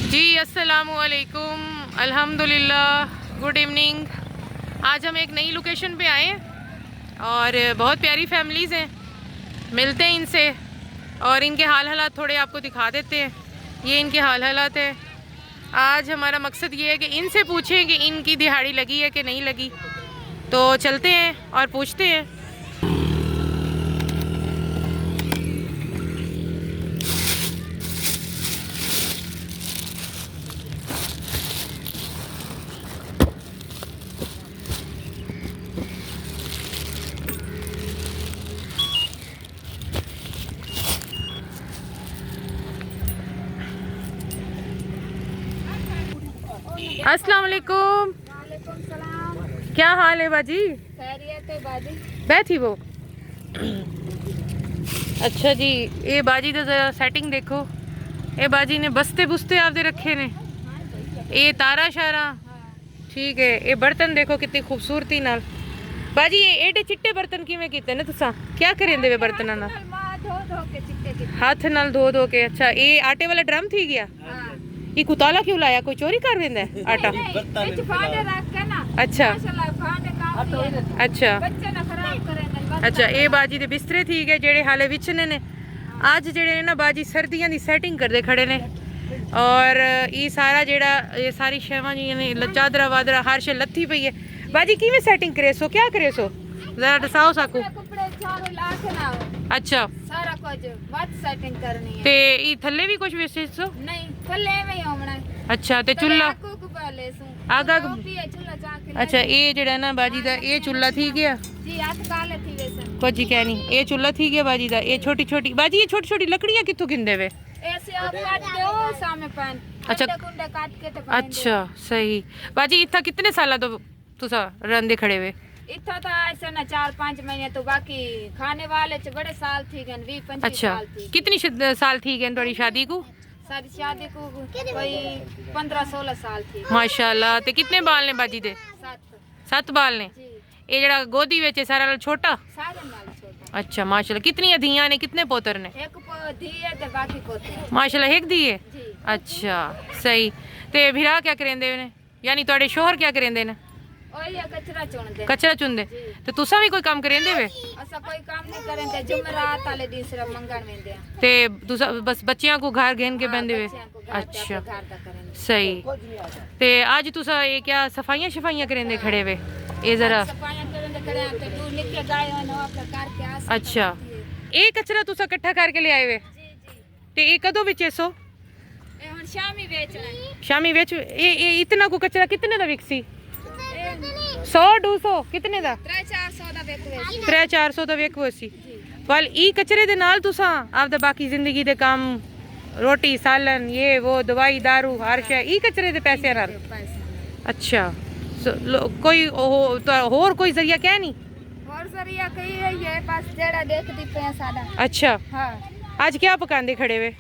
जी अस्सलामु अलैकुम, अल्हम्दुलिल्लाह, गुड इवनिंग। आज हम एक नई लोकेशन पे आए हैं और बहुत प्यारी फैमिलीज़ हैं, मिलते हैं इनसे और इनके हाल हालात थोड़े आपको दिखा देते हैं। ये इनके हाल हालात है। आज हमारा मकसद ये है कि इनसे पूछें कि इनकी दिहाड़ी लगी है कि नहीं लगी। तो चलते हैं और पूछते हैं। अस्सलाम वालेकुम। क्या हाल है बाजी? खैरियत है बाजी। बैठी वो। अच्छा जी, ये बाजी तो जरा सेटिंग देखो। ये बाजी ने बस्ते बुस्ते आपदे रखे ने, ये तारा शारा ठीक है। ये बर्तन देखो कितनी खूबसूरती नाल। बाजी ये एडे चिट्टे बर्तन किवें कीते ने तुसा? क्या करेंदे वे बर्तनां नाल? हाथ नाल धो धो के। अच्छा, ये आटे वाला ड्रम थी गया। ये कुताला क्यों लाया? कोई चोरी कर देंदा है आटा? अच्छा अच्छा अच्छा। ये बाजी दे बिस्तरे थी गए जेड़े हाले विचने ने। आज जेड़े ना बाजी सर्दियां दी सेटिंग करदे खड़े ने और ये सारा जेड़ा ये सारी शेवां जी ने चादरा वादरा हर शे लत्थी पई है। बाजी किवें सेटिंग करे सो? क्या करे सो जरा दसाओ साकू। अच्छा, सारा कुछ बात सेटिंग करनी है। ते ई थल्ले भी कुछ वेस्टेज सो? नहीं, थल्ले में ही होना है। अच्छा, ते चुल्ला आगा। चूल्हा अच्छा, ये जेड़ा ना बाजी दा ये चुल्ला थी गया जी, हाथ काले थी वैसे कुछ कह नहीं। ये चुल्ला थी गया बाजी दा। ये छोटी छोटी बाजी, ये छोटी छोटी लकड़ियां कित्थों गिनदे वे? ऐसे आप काट दो सामने पान। अच्छा कुंडे काट के तो पान अच्छा सही। बाजी इतना कितने साल तो तुसा रंदे खड़े वे? इतना तो ऐसे ना 4-5 महीने तो बाकी खाने वाले च बड़े साल थी गन 20-25 अच्छा, साल थी। कितनी साल थी गए थोड़ी शादी को? सारी शादी को कोई 15-16 साल थी। माशाल्लाह। ते कितने बाल ने बाजी दे? 7 बाल ने। जी, ये जड़ा गोदी विच सारा नाल छोटा? सारे नाल छोटा। अच्छा माशाल्लाह। कितनी धियां ने, कितने पोतर ने? एक धी है ते बाकी पोते। माशाल्लाह, एक धी है। जी, अच्छा सही। ते भिरा क्या करेंदे ने, यानी तुहाडे शोहर क्या करेंदे ने? ओही कचरा चुनदे। कचरा चुनदे। ते तुसा भी कोई काम करेंदे वे? असा कोई काम नहीं करते, जुमेरात वाले दिन सिर्फ मंगन वेंदे हैं। ते तुसा बस बच्चियां को घर घेन के बंदे वे? बच्चियां को घर ते अच्छा अपने घर दा करेंगे। सही। ते आज तुसा ये क्या सफाइयां शफाइयां करेंदे खड़े वे? ये जरा सफाइयां करने खड़े हैं ते दूर निकले गाय हो ना अपने घर के आस। अच्छा, ये कचरा तुसा इकट्ठा करके ले आए वे? जी जी, ते ये कदों बेचेसो? ए हुन शामी बेचना है। शामी बेच। ये इतना को कचरा कितने दा विकसी? 100-200 कितने दा? 300-400 दा बेच 300-400 दा वेखो सी। जी, वल ई कचरे दे नाल तुसा आपदा बाकी जिंदगी दे काम, रोटी सालन ये वो दवाई दारू हर शे ई कचरे दे पैसे नाल? पैसे अच्छा कोई होर कोई जरिया क्या नहीं? और सरिया कही है ये पास जेड़ा देखदी पे सादा। अच्छा, हां, आज क्या पकांदे खड़े वे?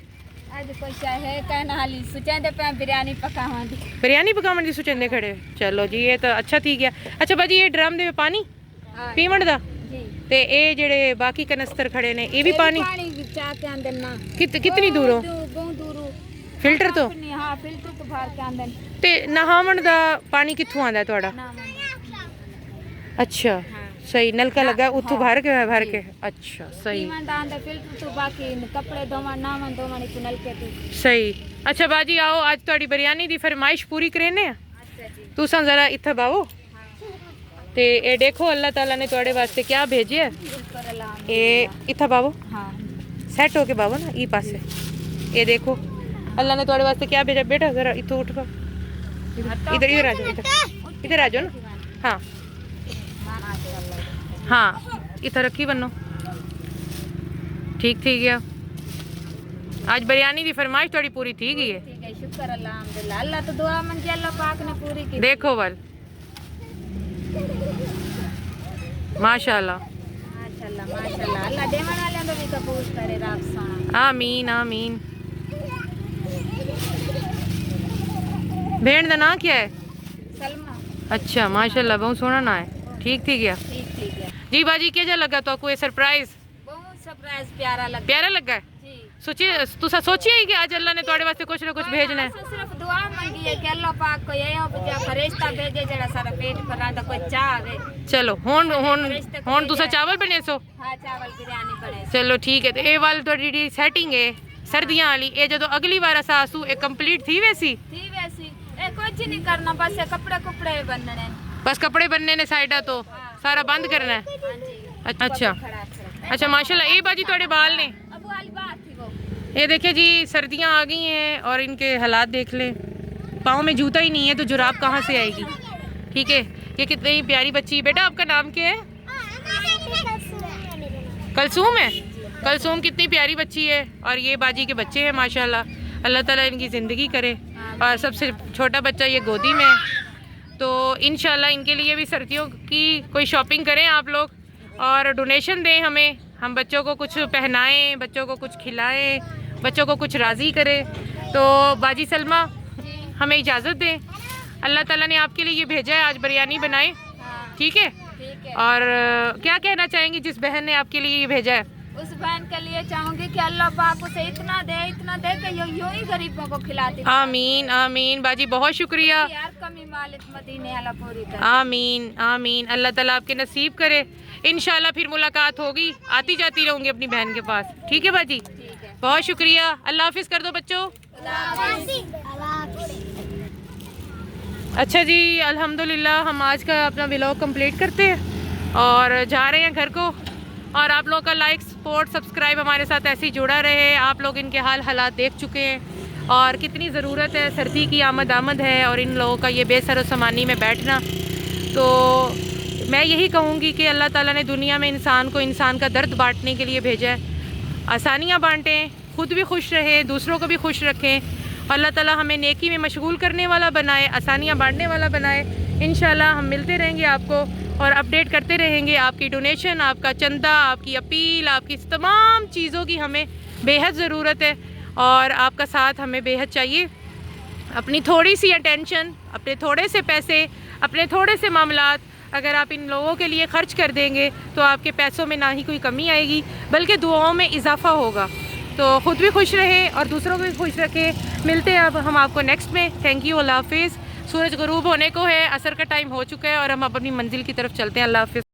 आज कोई चाय है कहना हाली सुचेंदे पे बिरयानी पकावांदी। बिरयानी पकावन दी सोचंदे खड़े? चलो जी, ये तो अच्छा थी गया। अच्छा बाजी, ये ड्रम दे पानी हां पीवण दा जी, ते ये जेड़े बाकी कनस्तर खड़े ने ये भी पानी चाह के आंदे ना। कितनी दूरों? बहुत दूरों फिल्टर तो? हां, फिल्टर तो बाहर के आंदे ते नहावन दा पानी कित्थों आंदा थोड़ा? ना। अच्छा हां, सही, नलका लगा उथों हाँ, भर के। अच्छा सही पीवन दा आंदे फिल्टर तो बाकी कपड़े धोवा नावन धोवन को नलके तो। सही। अच्छा बाजी आओ, आज तुहाडी बिरयानी दी फरमाइश पूरी करेने आ। अच्छा जी, तुसा जरा इत्थे बावो हां, ते ये देखो अल्लाह ताला ने तुहाडे वास्ते क्या भेजे है। शुक्र अल्लाह। ये इत्थे बावो, हां, सेट होके बावो ना ई पासे। ये देखो अल्लाह ने तुहाडे वास्ते क्या भेजा। बेटा जरा इथों उठ कर इधर इधर आ जाओ, इधर आ जाओ ना। हाँ हाँ, इधर रखी बनो। ठीक थी गया। आज बिरयानी की फरमाइश थोड़ी पूरी थी गई है। ठीक है, शुक्र अल्हम्दुलिल्लाह। अल्लाह तो दुआ मंगी, अल्लाह पाक ने पूरी की। देखो वल माशाल्लाह माशाल्लाह माशाल्लाह। अल्लाह देवन वाले को भी कबूल करे, राख सोना। आमीन आमीन। भेड़ का ना क्या है? सलमा। अच्छा माशाल्लाह, बहुत सोहना ना है। ठीक थी गया ठीक है जी। बाजी क्या लगा तो कोई सरप्राइज? बहुत सरप्राइज प्यारा लगा। प्यारा लगा है। जी, सोचिए तुसा सोचिए कि आज अल्लाह ने तुहाडे वास्ते कुछ ना कुछ भेजना है। सिर्फ दुआ मंगी है कि अल्लाह पाक को ये बजा फरिश्ता भेजे जरा सारा पेट भरा कोई चाहे। चलो हुन तुसा चावल बने सो? हाँ चावल बिरयानी बने। चलो ठीक है। तो ये वाली थोड़ी सेटिंग है सर्दियां वाली, ये जो अगली बार असा आसू ये कंप्लीट थी वैसी ए कुछ नहीं करना, बस ये कपड़े बनने, बस कपड़े बनने ने साइडा तो सारा बंद करना है। अच्छा अच्छा माशाल्लाह। ये बाजी थोड़े बाल ने अब वाली बात थी वो। ये देखिए जी सर्दियां आ गई हैं और इनके हालात देख लें, पाँव में जूता ही नहीं है तो जुराब कहाँ से आएगी। ठीक है, ये कितनी प्यारी बच्ची। बेटा आपका नाम क्या है? कलसूम है। कलसूम कितनी प्यारी बच्ची है और ये बाजी के बच्चे हैं माशाल्लाह। अल्लाह ताला इनकी ज़िंदगी करे। और सबसे छोटा बच्चा ये गोदी में है। तो इंशाल्लाह इनके लिए भी सर्दियों की कोई शॉपिंग करें आप लोग और डोनेशन दें हमें, हम बच्चों को कुछ पहनाएं, बच्चों को कुछ खिलाएं, बच्चों को कुछ राज़ी करें। तो बाजी सलमा हमें इजाज़त दें। अल्लाह ताला ने आपके लिए ये भेजा है, आज बिरयानी बनाएं। ठीक है। और क्या कहना चाहेंगी जिस बहन ने आपके लिए ये भेजा है? उस बहन के लिए चाहूंगी कि अल्लाह पाक उसे इतना दे कि यूं ही गरीबों को खिलाती। आमीन आमीन बाजी, बहुत शुक्रिया। यार कमी मालिक मदीने वाला पूरी तरह। आमीन आमीन। अल्लाह ताला आपके नसीब करे। इंशाल्लाह फिर मुलाकात होगी, आती जाती रहूंगी अपनी बहन के पास। ठीक है बाजी, बहुत शुक्रिया। अल्लाह हाफिज कर दो बच्चों। अच्छा जी, अल्हम्दुलिल्लाह हम आज का अपना व्लॉग कंप्लीट करते हैं और जा रहे हैं घर को। और आप लोगों का लाइक सपोर्ट सब्सक्राइब हमारे साथ ऐसे ही जुड़ा रहे। आप लोग इनके हालात देख चुके हैं और कितनी ज़रूरत है, सर्दी की आमद है और इन लोगों का ये बेसर सामानी में बैठना। तो मैं यही कहूँगी कि अल्लाह ताला ने दुनिया में इंसान को इंसान का दर्द बांटने के लिए भेजा है। आसानियाँ बांटें, खुद भी खुश रहें, दूसरों को भी खुश रखें। अल्लाह ताला हमें नेकी में मशगूल करने वाला बनाए, आसानियाँ बांटने वाला बनाए। इंशाल्लाह हम मिलते रहेंगे आपको और अपडेट करते रहेंगे। आपकी डोनेशन, आपका चंदा, आपकी अपील, आपकी तमाम चीज़ों की हमें बेहद ज़रूरत है और आपका साथ हमें बेहद चाहिए। अपनी थोड़ी सी अटेंशन, अपने थोड़े से पैसे, अपने थोड़े से मामलात अगर आप इन लोगों के लिए ख़र्च कर देंगे तो आपके पैसों में ना ही कोई कमी आएगी बल्कि दुआओं में इजाफ़ा होगा। तो ख़ुद भी खुश रहें और दूसरों को भी खुश रखें। मिलते हैं अब हम आपको नेक्स्ट में। थैंक यू, अल्लाह हाफिज़। सूरज गुरूब होने को है, असर का टाइम हो चुका है और हम अब अपनी मंजिल की तरफ चलते हैं। अल्लाह हाफिज़।